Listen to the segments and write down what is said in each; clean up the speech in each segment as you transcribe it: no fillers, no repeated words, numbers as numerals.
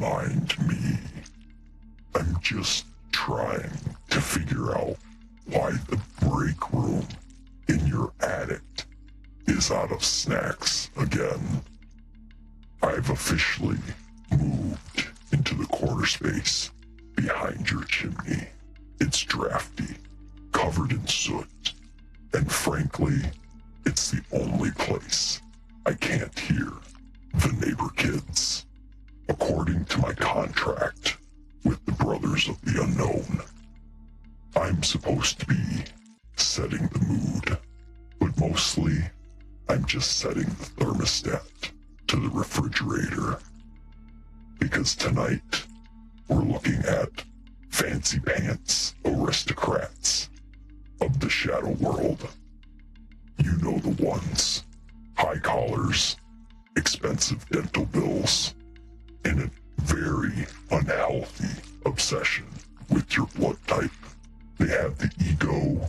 mind me. I'm just trying to figure out why the break room in your attic is out of snacks again. I've officially moved into the corner space behind your chimney. It's drafty, covered in soot, and frankly, it's the only place I can't hear the neighbor kids. According to my contract with the Brothers of the Unknown, I'm supposed to be setting the mood, but mostly I'm just setting the thermostat to the refrigerator. Because tonight, we're looking at fancy pants aristocrats of the shadow world. You know the ones. High collars, expensive dental bills, and a very unhealthy obsession with your blood type. They have the ego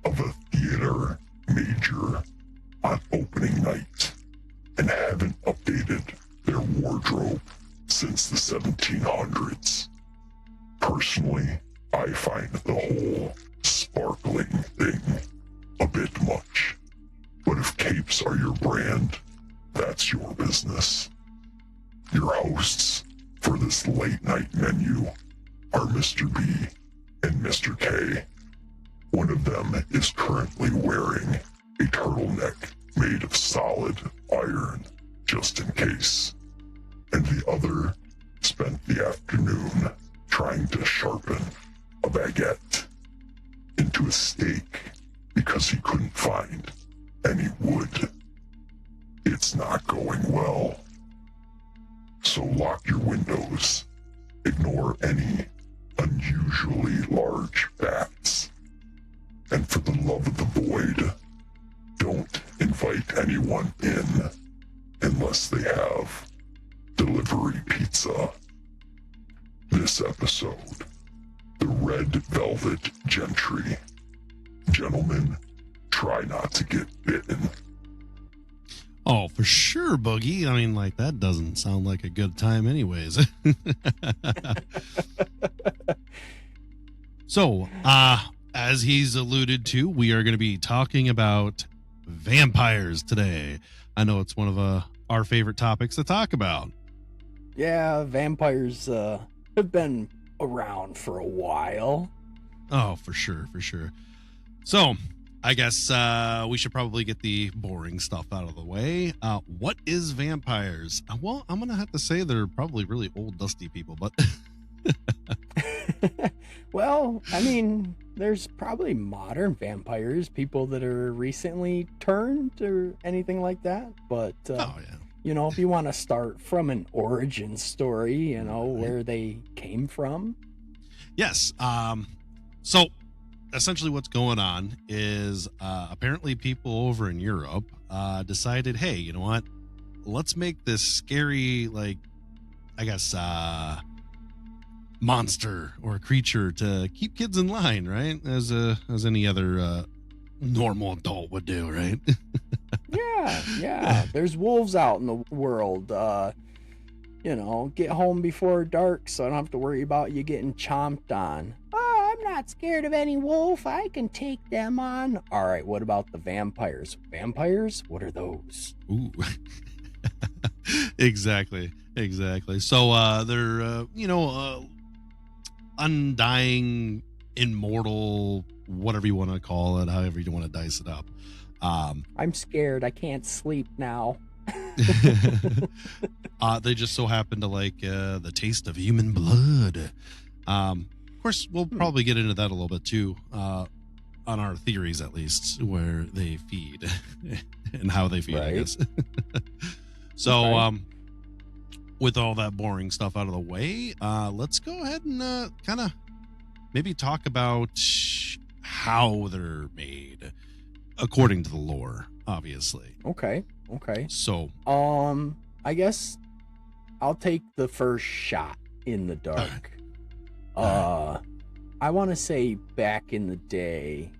of a theater major on opening night and haven't updated their wardrobe since the 1700s. Personally, I find the whole sparkling thing a bit much. But if capes are your brand, that's your business. Your hosts for this late night menu are Mr. B and Mr. K. One of them is currently wearing a turtleneck made of solid iron, just in case. And the other spent the afternoon trying to sharpen a baguette into a steak because he couldn't find any wood. It's not going well. So lock your windows, ignore any unusually large bats, and for the love of the void, don't invite anyone in unless they have delivery pizza. This episode, the Red Velvet Gentry. Gentlemen, try not to get bitten. Oh, for sure, Boogie. I mean, like, that doesn't sound like a good time anyways. So, as he's alluded to, we are going to be talking about vampires today. I know it's one of our favorite topics to talk about. Yeah, vampires have been around for a while. Oh, for sure, for sure. So, I guess we should probably get the boring stuff out of the way. What is vampires? Well, I'm going to have to say they're probably really old, dusty people, but... Well, I mean, there's probably modern vampires, people that are recently turned or anything like that. But, you know, if you want to start from an origin story, you know, where they came from. Yes. So essentially what's going on is apparently people over in Europe decided, hey, you know what? Let's make this scary, like, I guess, monster or a creature to keep kids in line, right? As any other normal adult would do, right? Yeah. There's wolves out in the world. You know, get home before dark so I don't have to worry about you getting chomped on. Oh, I'm not scared of any wolf. I can take them on. All right, what about the vampires? Vampires? What are those? Ooh. Exactly. So they're undying, immortal, whatever you want to call it, however you want to dice it up. I'm scared. I can't sleep now. They just so happen to like the taste of human blood. Of course, we'll probably get into that a little bit too, on our theories at least, where they feed and how they feed, right. I guess. So, okay. With all that boring stuff out of the way, let's go ahead and kind of maybe talk about how they're made according to the lore, obviously. Okay. So, I guess I'll take the first shot in the dark. I want to say back in the day,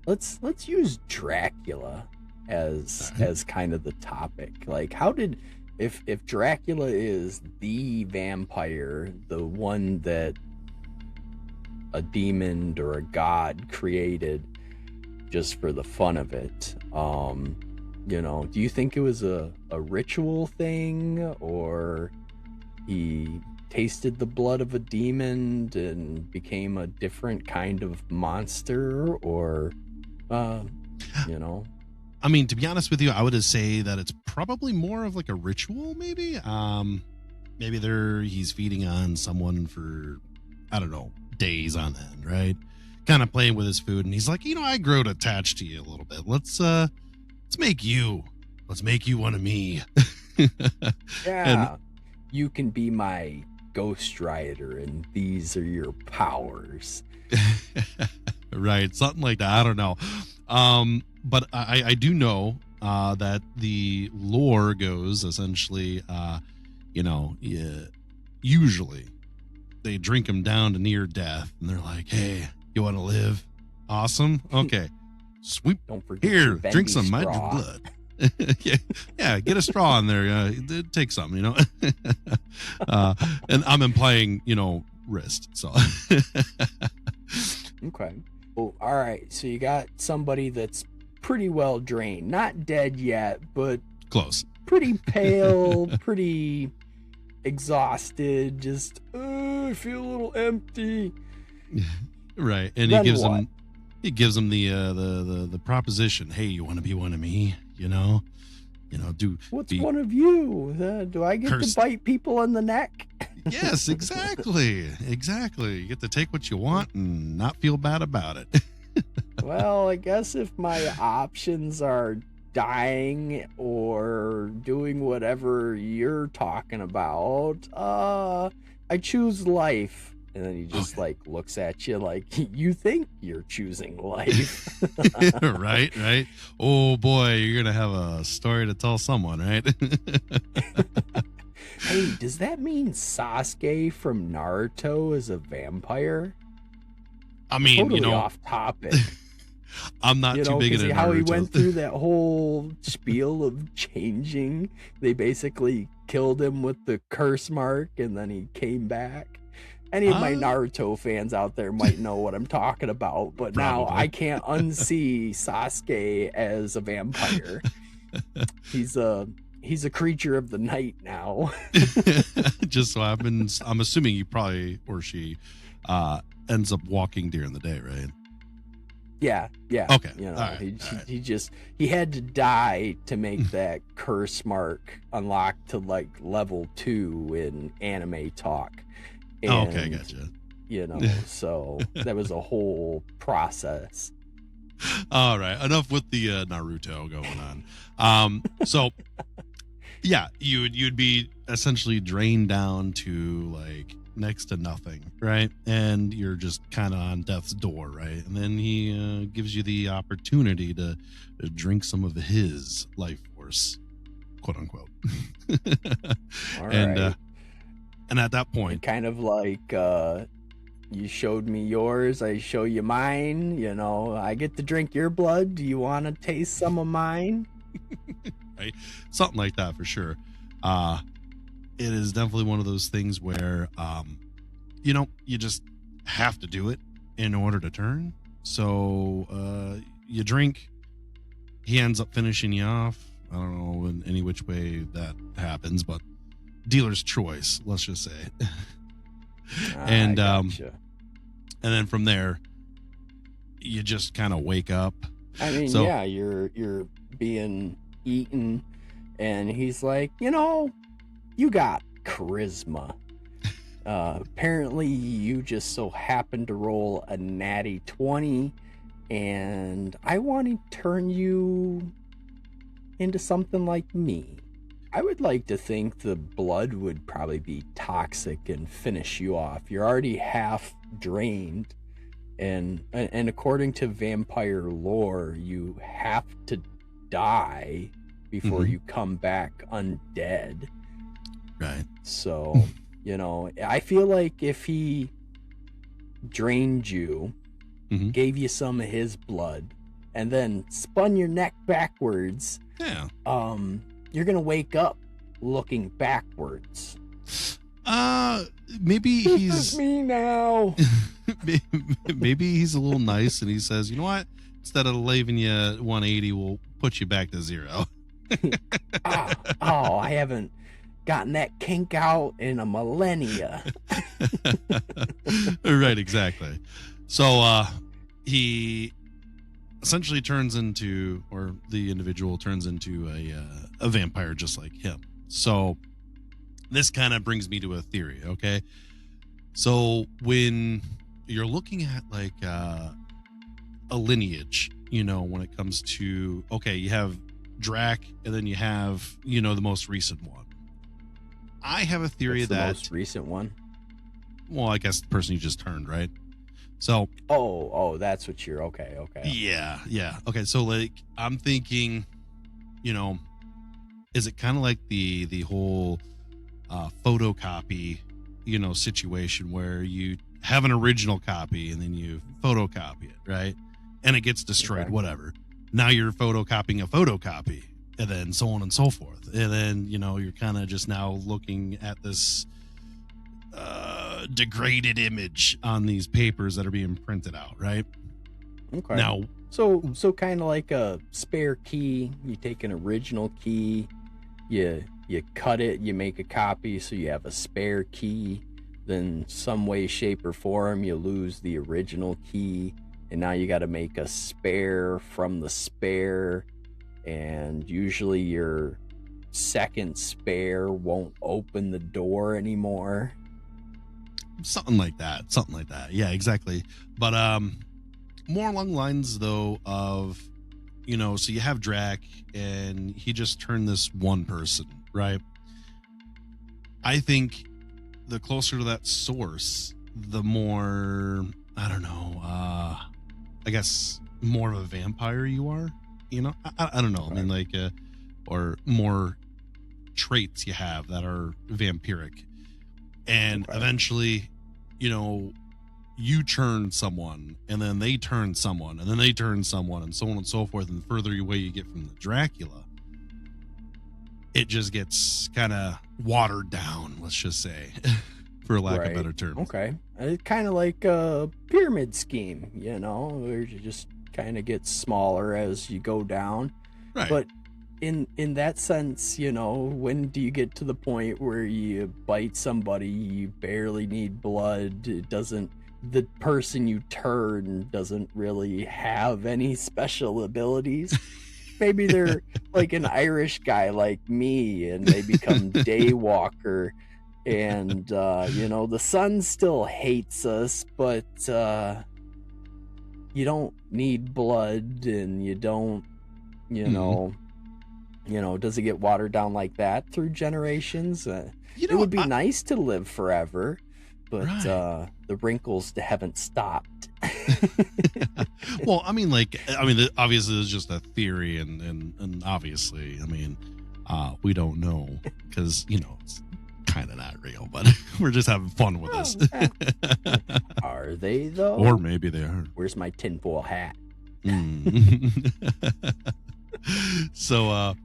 let's use Dracula as kind of the topic. Like, how did if Dracula is the vampire, the one that a demon or a god created just for the fun of it, do you think it was a ritual thing, or he tasted the blood of a demon and became a different kind of monster, or I mean, to be honest with you, I would say that it's probably more of like a ritual, maybe. Maybe he's feeding on someone for, I don't know, days on end, right? Kind of playing with his food, and he's like, I growed attached to you a little bit. Let's make you one of me. Yeah, you can be my Ghost Rider, and these are your powers. Right, something like that. I don't know. But I do know that the lore goes essentially, usually they drink him down to near death, and they're like, "Hey, you want to live? Awesome. Okay, sweep. Don't forget Here, your drink bendy some my straw. blood." yeah, get a straw in there. Take some, and I'm implying, wrist. So, Okay. Well, all right. So you got somebody that's pretty well drained, not dead yet, but close. pretty pale, pretty exhausted. Just, I feel a little empty. Right, and Then he gives what? him. He gives him the proposition. Hey, you want to be one of me? What's one of you? Do I get Cursed. to bite people in the neck? Yes, exactly. You get to take what you want and not feel bad about it. Well, I guess if my options are dying or doing whatever you're talking about, I choose life. And then he just looks at you like, you think you're choosing life. Right. Oh boy, you're gonna have a story to tell someone, right? Hey, does that mean Sasuke from Naruto is a vampire? I mean, Totally off topic. I'm not too big into Naruto. How he went through that whole spiel of changing. They basically killed him with the curse mark, and then he came back. Any of my Naruto fans out there might know what I'm talking about, but now I can't unsee Sasuke as a vampire. He's a creature of the night now. Just so happens, I'm assuming he probably, or she, ends up walking during the day, right? Yeah. Okay. He had to die to make that curse mark unlock to like level 2 in anime talk. And, okay, gotcha. So that was a whole process. All right, enough with the Naruto going on. So yeah, you'd be essentially drained down to like next to nothing, right? And you're just kind of on death's door, right? And then he gives you the opportunity to drink some of his life force, quote unquote. All right. And at that point, kind of like you showed me yours, I show you mine. I get to drink your blood. Do you want to taste some of mine? Right, something like that for sure. It is definitely one of those things where you just have to do it in order to turn. So you drink, he ends up finishing you off. I don't know in any which way that happens, but dealer's choice, let's just say. And gotcha. And then from there you just kind of wake up. I mean, yeah, you're being eaten, and he's like, you got charisma. Apparently you just so happened to roll a natty 20, and I want to turn you into something like me. I would like to think the blood would probably be toxic and finish you off. You're already half drained, and according to vampire lore, you have to die before you come back undead. Right. So, I feel like if he drained you, gave you some of his blood, and then spun your neck backwards, yeah, you're gonna wake up looking backwards? Maybe This he's is me now. maybe he's a little nice and he says, you know what? Instead of leaving you 180, we'll put you back to 0. I haven't gotten that kink out in a millennia. Right, exactly. So he essentially turns into, or the individual turns into a vampire just like him. So this kind of brings me to a theory, okay? So when you're looking at like a lineage, you know, when it comes to, okay, you have Drac and then you have, you know, the most recent one. I have a theory What's that the most recent one. Well, I guess the person you just turned, right? So that's what you're okay. yeah. Okay, so like I'm thinking, you know, is it kind of like the whole photocopy, you know, situation where you have an original copy and then you photocopy it, right? And it gets destroyed, Okay. whatever. Now you're photocopying a photocopy, and then so on and so forth. And then, you know, you're kind of just now looking at this degraded image on these papers that are being printed out, right? Okay. Now, So kind of like a spare key. You take an original key, you cut it, you make a copy, so you have a spare key. Then some way, shape, or form, you lose the original key, and now you got to make a spare from the spare. And usually your second spare won't open the door anymore. something like that. Yeah, exactly. But more along the lines though of, you know, so you have Drac and he just turned this one person, right? I think the closer to that source, the more, I don't know, I guess more of a vampire you are, you know? I don't know. I mean, like, or more traits you have that are vampiric. And eventually, you know, you turn someone and then they turn someone and then they turn someone and so on and so forth. And the further away you get from the Dracula, it just gets kind of watered down, let's just say, for lack of better terms. Okay. It's kind of like a pyramid scheme, you know, where you just kind of get smaller as you go down. Right. But in that sense, you know, when do you get to the point where you bite somebody, you barely need blood, the person you turn doesn't really have any special abilities? Maybe they're like an Irish guy like me and they become Daywalker, and you know, the sun still hates us, but you don't need blood, and you don't, you know, does it get watered down like that through generations? It would be nice to live forever, but the wrinkles haven't stopped. Well, obviously it's just a theory, and obviously, I mean, we don't know because, you know, it's kind of not real, but we're just having fun with this. Are they though? Or maybe they are. Where's my tinfoil hat? So,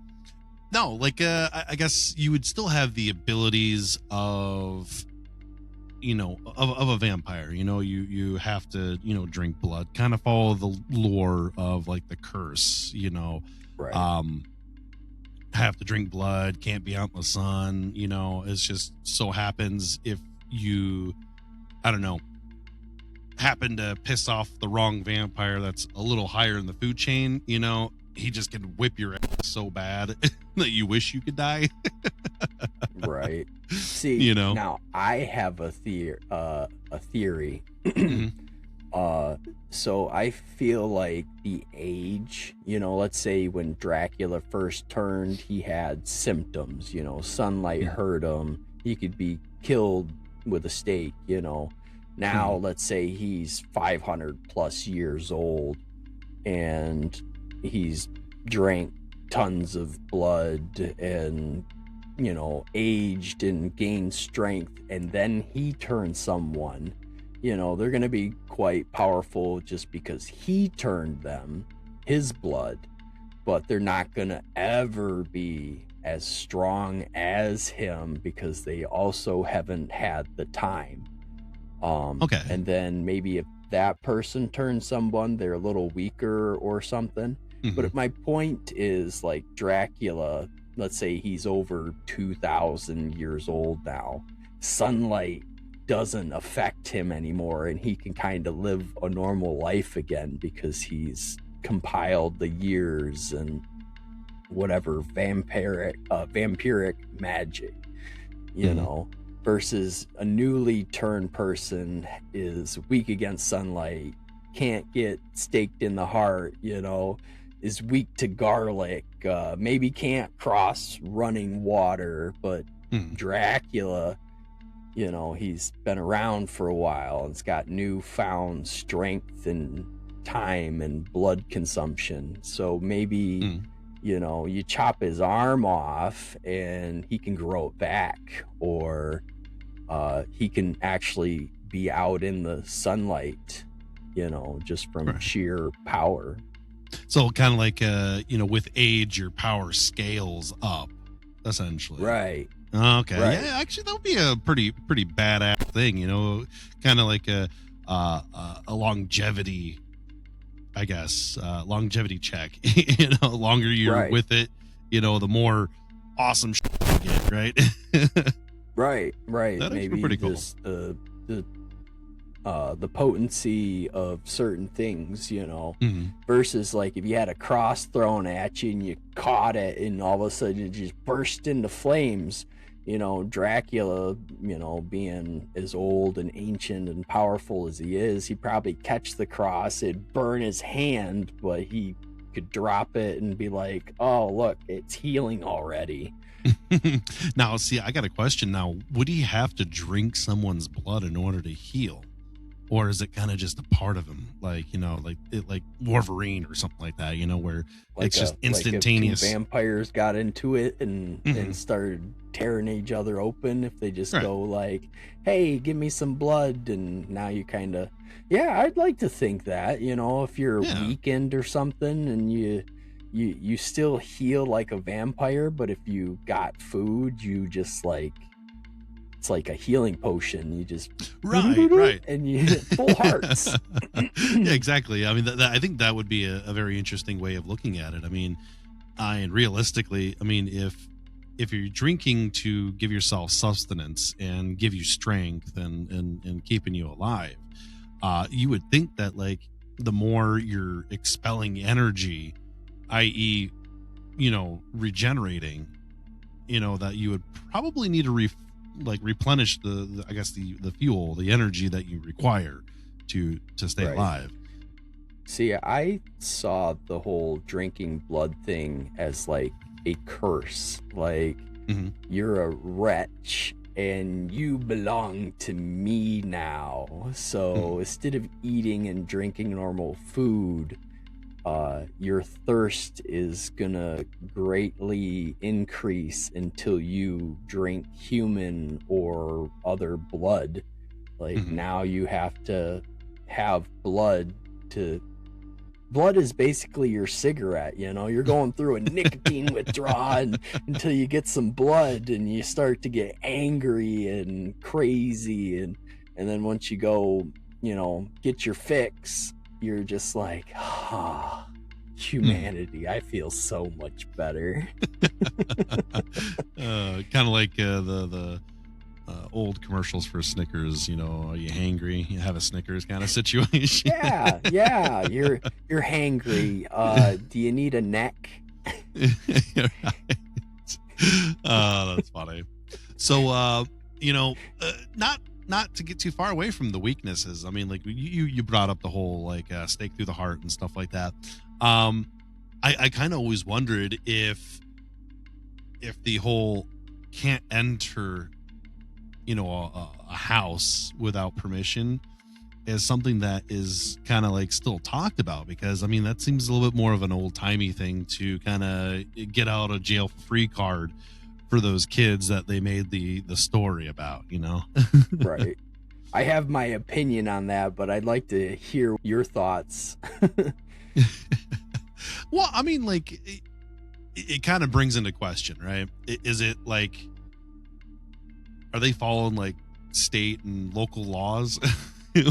no, like, I guess you would still have the abilities of, you know, of a vampire. You know, you have to, you know, drink blood, kind of follow the lore of like the curse, you know, have to drink blood, can't be out in the sun, you know. It's just so happens if you, I don't know, happen to piss off the wrong vampire that's a little higher in the food chain, you know, he just can whip your ass so bad that you wish you could die. Right. See, you know, now I have a theory. So I feel like the age, you know, let's say when Dracula first turned, he had symptoms, you know, sunlight hurt him, he could be killed with a stake, you know. Now, let's say he's 500 plus years old and he's drank tons of blood and, you know, aged and gained strength, and then he turns someone, you know, they're going to be quite powerful just because he turned them, his blood, but they're not going to ever be as strong as him because they also haven't had the time. Okay. And then maybe if that person turns someone, they're a little weaker or something. Mhm. But my point is, like, Dracula, let's say he's over 2,000 years old now. Sunlight doesn't affect him anymore, and he can kind of live a normal life again because he's compiled the years and whatever vampiric magic, you Mhm. know, versus a newly turned person is weak against sunlight, can't get staked in the heart, you know, is weak to garlic, maybe can't cross running water. But Mhm. Dracula, you know, he's been around for a while and's got newfound strength and time and blood consumption. So maybe, Mhm. you know, you chop his arm off and he can grow it back, or he can actually be out in the sunlight, you know, just from Right. sheer power. So kind of like, with age, your power scales up, essentially. Right. Okay. Right. Yeah, actually, that would be a pretty badass thing, kind of like a longevity, I guess, longevity check. Longer you're Right. with it, the more awesome shit you get, right? Right. That'd actually be Maybe pretty cool. just the potency of certain things, you know, Mhm. versus like if you had a cross thrown at you and you caught it and all of a sudden it just burst into flames. You know, Dracula, you know, being as old and ancient and powerful as he is, he'd probably catch the cross, it'd burn his hand, but he could drop it and be like, oh, look, it's healing already. Now, see, I got a question now. Would he have to drink someone's blood in order to heal? Or is it kind of just a part of him? Like, like Wolverine or something like that, where it's just instantaneous. Like if two vampires got into it and Mhm. started tearing each other open, if they just Right. go like, hey, give me some blood, and now you kind of, yeah, I'd like to think that, you know, if you're Yeah. weakened or something and you still heal like a vampire, but if you got food, you just like, it's like a healing potion. You just Right. and you hit full hearts. Yeah, exactly. I mean, I think that would be a very interesting way of looking at it. I mean, and realistically, I mean, if you're drinking to give yourself sustenance and give you strength and keeping you alive, you would think that like the more you're expelling energy, i.e., regenerating, that you would probably need to replenish the I guess the fuel, the energy that you require to stay Right. alive. See, I saw the whole drinking blood thing as like a curse. Like, Mhm. you're a wretch and you belong to me now. So instead of eating and drinking normal food, your thirst is gonna greatly increase until you drink human or other blood. Like, Mhm. now you have to have blood to. Blood is basically your cigarette, you know. You're going through a nicotine withdrawal until you get some blood and you start to get angry and crazy, and then once you go, you know, get your fix, you're just like, ah, humanity, I feel so much better. Kind of like the old commercials for Snickers. Are you hangry? You have a Snickers kind of situation. Yeah, you're hangry. Do you need a neck? Right. That's funny. So, not to get too far away from the weaknesses. I mean, like you brought up the whole like stake through the heart and stuff like that. I kind of always wondered if the whole can't enter, a house without permission is something that is kind of like still talked about, because I mean that seems a little bit more of an old timey thing to kind of get out of jail for free card for those kids that they made the story about, Right. I have my opinion on that, but I'd like to hear your thoughts. Well, I mean, like, it kind of brings into question, right? Is it like, are they following like state and local laws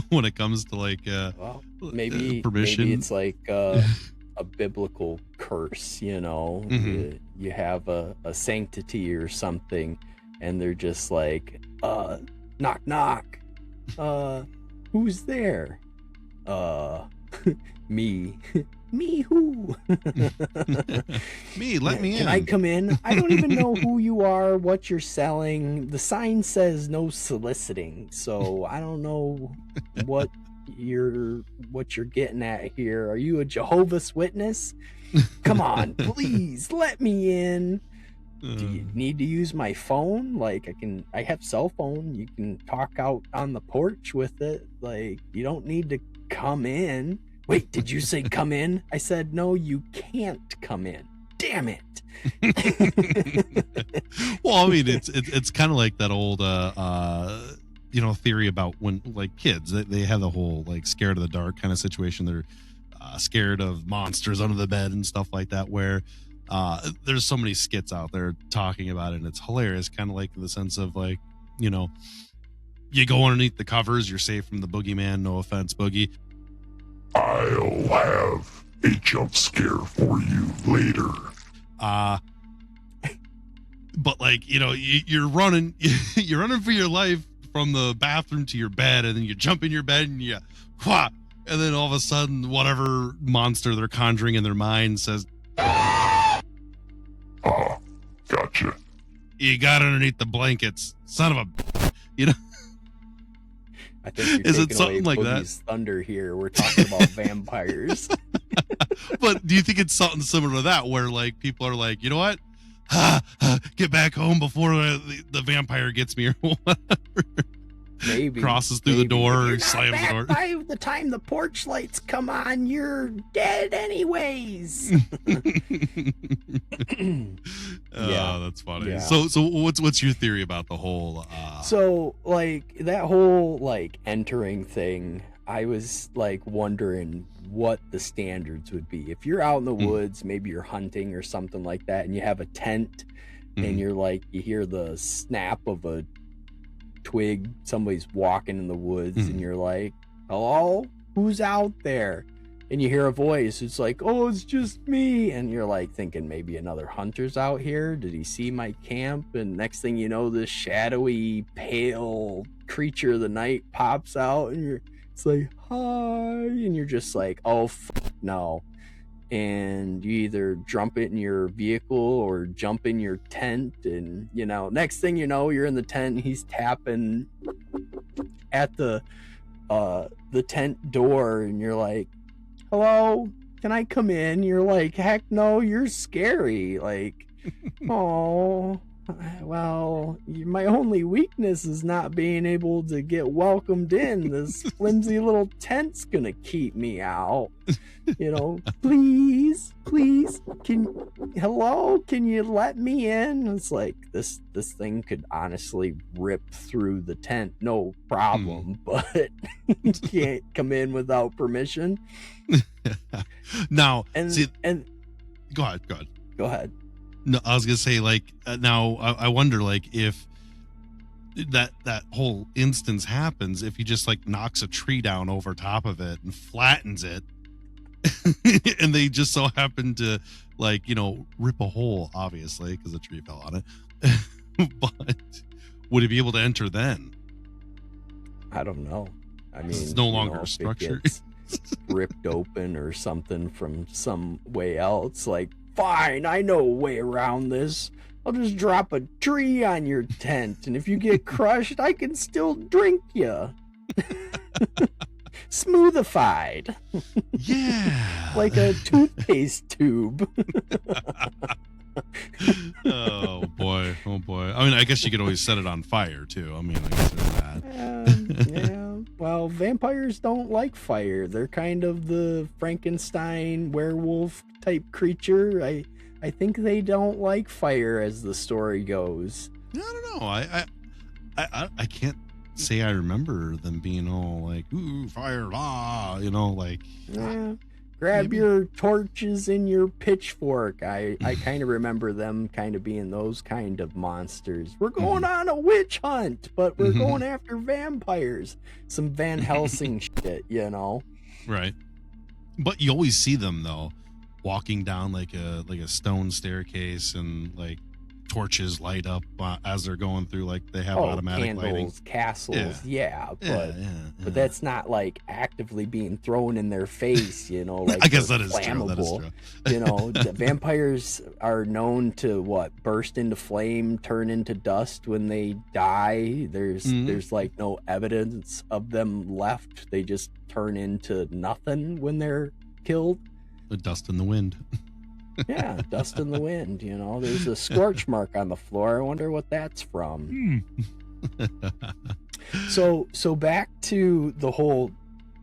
when it comes to like Well, maybe permission? it's like a biblical curse, you know. Mhm. You have a sanctity or something, and they're just like, knock knock, who's there? Me. Me who? Me, let me in. Can I come in? I don't even know who you are, what you're selling. The sign says no soliciting, so I don't know what you're getting at here. Are you a Jehovah's Witness? Come on, please let me in. Do you need to use my phone? Like I have cell phone. You can talk out on the porch with it. Like you don't need to come in. Wait, did you say come in? I said, no, you can't come in. Damn it. Well, I mean, it's kind of like that old, theory about when like kids, they have the whole like scared of the dark kind of situation. They're scared of monsters under the bed and stuff like that, where there's so many skits out there talking about it, and it's hilarious, kind of like in the sense of like, you go underneath the covers, you're safe from the boogeyman. No offense, Boogie. I'll have a jump scare for you later. But like, you're running for your life from the bathroom to your bed, and then you jump in your bed and and then all of a sudden whatever monster they're conjuring in their mind says, Gotcha. you got underneath the blankets, son of a, I think Is you're it taking something away like that? Boogie's thunder here. We're talking about vampires. But do you think it's something similar to that, where like people are like, you know what? Get back home before the vampire gets me, or whatever. Maybe Crosses through the door, or slams the door. By the time the porch lights come on, you're dead anyways. Oh, that's funny. Yeah. So what's your theory about the whole? So like that whole like entering thing, I was like wondering what the standards would be. If you're out in the woods, maybe you're hunting or something like that, and you have a tent, and you're like, you hear the snap of a twig, somebody's walking in the woods, and you're like, hello, who's out there? And you hear a voice, it's like, oh, it's just me. And you're like thinking maybe another hunter's out here. Did he see my camp? And next thing you know, this shadowy pale creature of the night pops out, and it's like, hi, and you're just like, oh no. And you either jump in your vehicle or jump in your tent, and next thing you know, you're in the tent, and he's tapping at the tent door, and you're like, hello, can I come in? You're like, heck no, you're scary. Like, oh, well, my only weakness is not being able to get welcomed in. This flimsy little tent's gonna keep me out. Please, can you let me in? It's like this thing could honestly rip through the tent, no problem, but you can't come in without permission. Now, And go ahead. Go ahead. No, I was gonna say, like, now I wonder, like, if that whole instance happens, if he just like knocks a tree down over top of it and flattens it, and they just so happen to like rip a hole, obviously because the tree fell on it. But would he be able to enter then? I don't know. I mean, it's no longer a if structure. it gets ripped open or something from some way else, like, fine, I know a way around this. I'll just drop a tree on your tent, and if you get crushed, I can still drink you. Smoothified. Yeah. Like a toothpaste tube. Oh boy. I mean, I guess you could always set it on fire too. I mean, I guess there's that. Yeah. Well, vampires don't like fire. They're kind of the Frankenstein werewolf type creature. I think they don't like fire, as the story goes. I don't know. I can't say I remember them being all like, ooh, fire, like. Yeah. Grab Maybe. your torches and your pitchfork. I kind of remember them kind of being those kind of monsters. We're going on a witch hunt, but we're going after vampires. Some Van Helsing shit, you know? Right. But you always see them though, walking down like a stone staircase, and like torches light up as they're going through. Like they have automatic candles, lighting. castles, Yeah, but that's not like actively being thrown in their face, you know. Like I guess they're that is true. That is flammable. true. You know, the vampires are known to burst into flame, turn into dust when they die. There's like no evidence of them left. They just turn into nothing when they're killed. The dust in the wind. Yeah, dust in the wind, you know. There's a scorch mark on the floor. I wonder what that's from. So back to the whole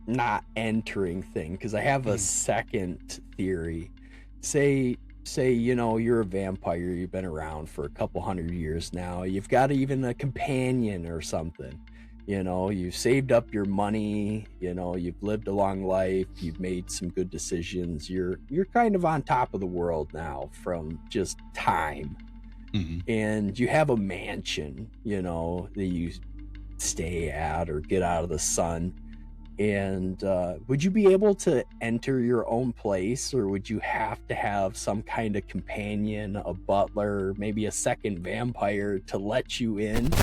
not entering thing, because I have a second theory. Say you know, you're a vampire, you've been around for a couple hundred years now, you've got even a companion or something. You know, you've saved up your money, you know, you've lived a long life, you've made some good decisions, you're kind of on top of the world now from just time. And you have a mansion, you know, that you stay at or get out of the sun. And would you be able to enter your own place, or would you have to have some kind of companion, a butler, maybe a second vampire to let you in?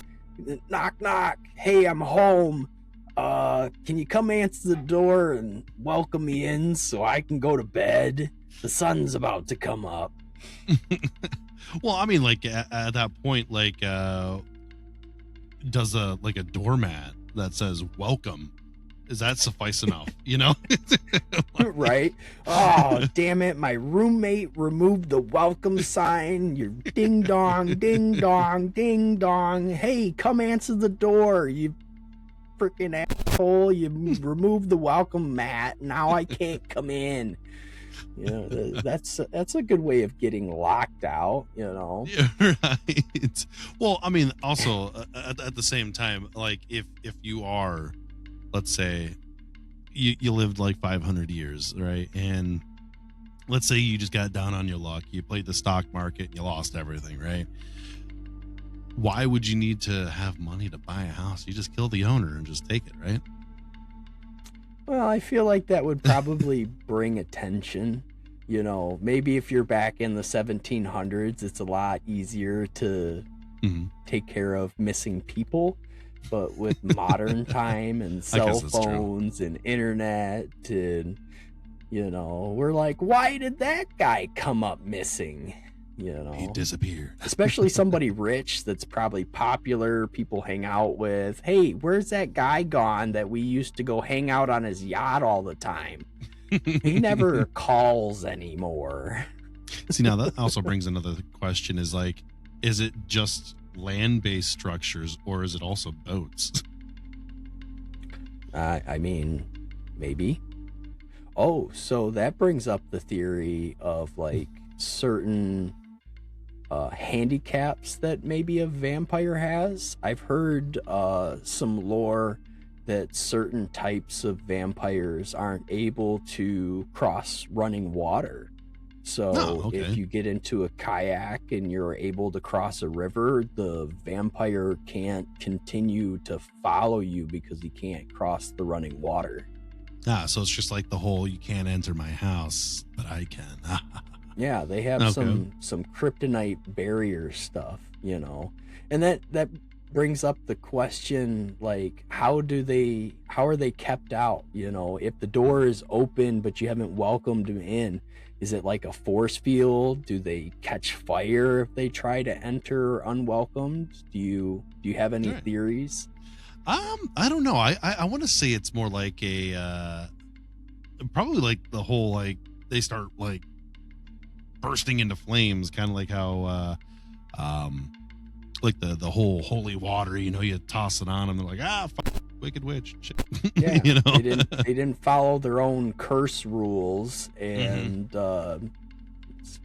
Knock, knock. Hey, I'm home. Can you come answer the door and welcome me in so I can go to bed? The sun's about to come up. Well, I mean, like at that point, like does a doormat that says welcome, is that suffice enough? You know? Right? Oh, damn it. My roommate removed the welcome sign. You ding dong, ding dong, ding dong. Hey, come answer the door, you freaking asshole. You removed the welcome mat. Now I can't come in. You know, that's a good way of getting locked out, you know? Yeah, right. Well, I mean, also at the same time, like if you are, let's say you lived like 500 years, right? And let's say you just got down on your luck. You played the stock market and you lost everything, right? Why would you need to have money to buy a house? You just kill the owner and just take it, right? Well, I feel like that would probably bring attention. You know, maybe if you're back in the 1700s, it's a lot easier to take care of missing people. But with modern time and cell phones and internet and, you know, we're like, why did that guy come up missing? You know, he disappeared. Especially somebody rich that's probably popular, people hang out with. Hey, where's that guy gone that we used to go hang out on his yacht all the time? He never calls anymore. See, now that also brings another question, is like, is it just land-based structures or is it also boats? I mean, maybe. Oh, so that brings up the theory of like certain handicaps that maybe a vampire has. I've heard some lore that certain types of vampires aren't able to cross running water. So if you get into a kayak and you're able to cross a river, the vampire can't continue to follow you because he can't cross the running water. So it's just like the whole, you can't enter my house, but I can. Yeah, they have some kryptonite barrier stuff, you know. And that brings up the question, like, how are they kept out? You know, if the door is open but you haven't welcomed them in, is it like a force field? Do they catch fire if they try to enter unwelcomed? Do you have any theories? I don't know. I want to say it's more like a probably like the whole, like they start like bursting into flames, kind of like how like the whole holy water, you know, you toss it on them, they're like, wicked witch. Shit. Yeah, you know, they didn't follow their own curse rules, and it's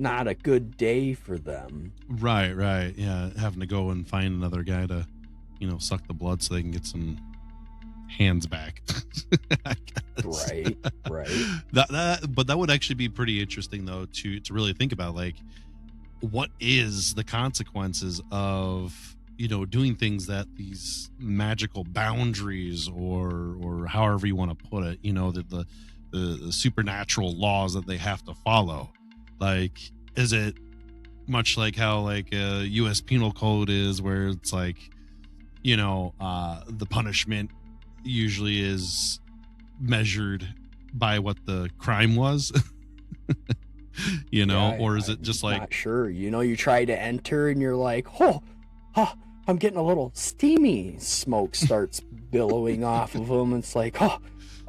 not a good day for them. Right. Yeah, having to go and find another guy to, you know, suck the blood so they can get some hands back. I guess. Right. But that would actually be pretty interesting though to really think about, like, what is the consequences of, you know, doing things that these magical boundaries or however you want to put it, you know, the supernatural laws that they have to follow. Like, is it much like how like a U.S. penal code is, where it's like, you know, the punishment usually is measured by what the crime was, you know, Yeah, or is it just like, not sure, you know, you try to enter and you're like, oh, I'm getting a little steamy. Smoke starts billowing off of them. It's like,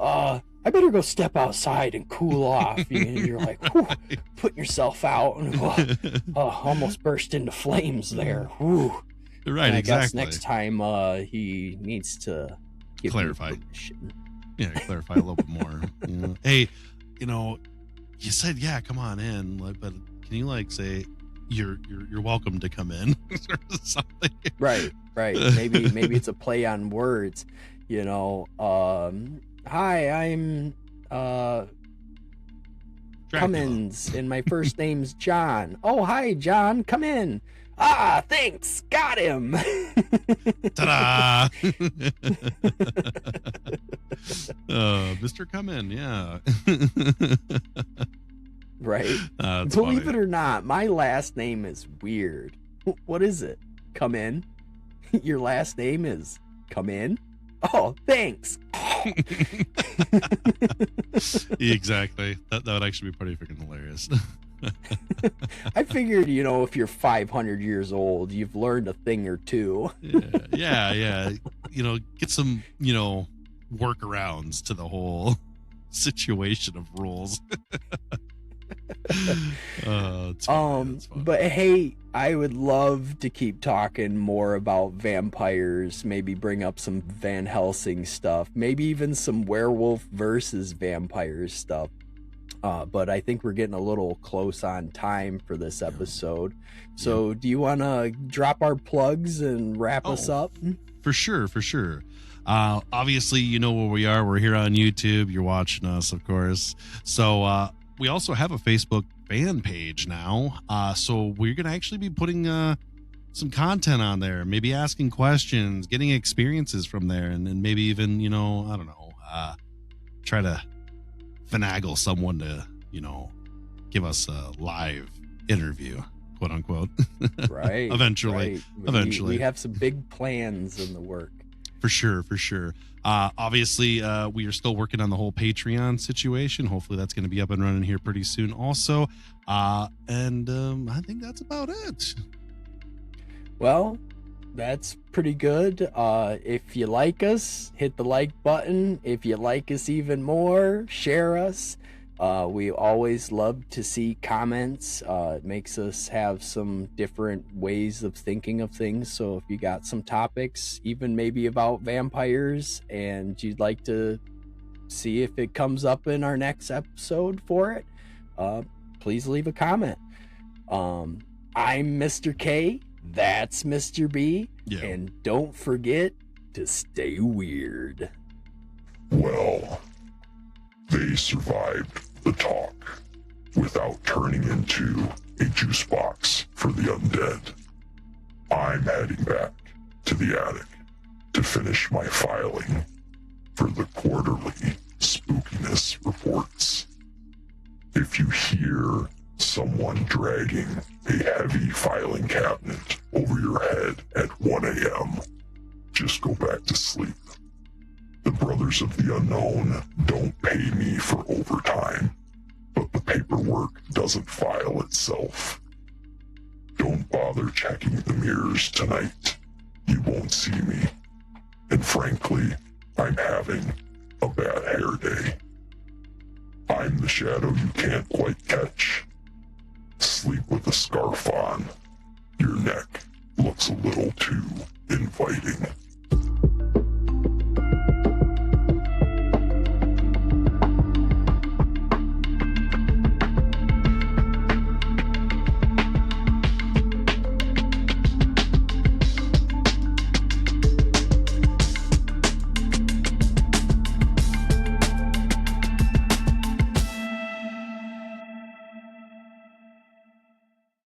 I better go step outside and cool off. And you're like, whew, putting yourself out, and almost burst into flames there. Whew. right? I Exactly. guess next time he needs to give Clarify. me permission. Yeah, clarify a little bit more. You know? Hey, you know, you said, yeah, come on in, like, but can you like say you're welcome to come in or something? Right. Maybe it's a play on words, you know. Hi, I'm Dracula. Cummins, and my first name's John. Oh, hi, John, come in. Ah, thanks, got him. Ta-da! Mr. Come in, yeah. Right. That's Believe funny. it or not, my last name is weird. What is it? Come in? Your last name is Come in? Oh, thanks. Exactly. That would actually be pretty freaking hilarious. I figured, you know, if you're 500 years old, you've learned a thing or two. Yeah. You know, get some, you know, workarounds to the whole situation of rules. It's funny. That's funny. But hey, I would love to keep talking more about vampires, maybe bring up some Van Helsing stuff, maybe even some werewolf versus vampires stuff. But I think we're getting a little close on time for this episode. So do you want to drop our plugs and wrap us up? For sure. Obviously, you know where we are. We're here on YouTube. You're watching us, of course. So we also have a Facebook fan page now. So we're going to actually be putting some content on there, maybe asking questions, getting experiences from there, and maybe even, you know, I don't know, try to finagle someone to, you know, give us a live interview, quote unquote. Right. Eventually. We have some big plans in the work. For sure. Obviously, we are still working on the whole Patreon situation. Hopefully that's going to be up and running here pretty soon also. And I think that's about it. Well, that's pretty good. If you like us, hit the like button. If you like us even more, share us. We always love to see comments. It makes us have some different ways of thinking of things. So if you got some topics, even maybe about vampires, and you'd like to see if it comes up in our next episode for it, please leave a comment. I'm Mr. K. That's Mr. B. Yeah. And don't forget to stay weird. Well, they survived the talk without turning into a juice box for the undead. I'm heading back to the attic to finish my filing for the quarterly spookiness reports. If you hear someone dragging a heavy filing cabinet over your head at 1 a.m., just go back to sleep. The Brothers of the Unknown don't pay me for overtime, but the paperwork doesn't file itself. Don't bother checking the mirrors tonight. You won't see me. And frankly, I'm having a bad hair day. I'm the shadow you can't quite catch. Sleep with a scarf on. Your neck looks a little too inviting.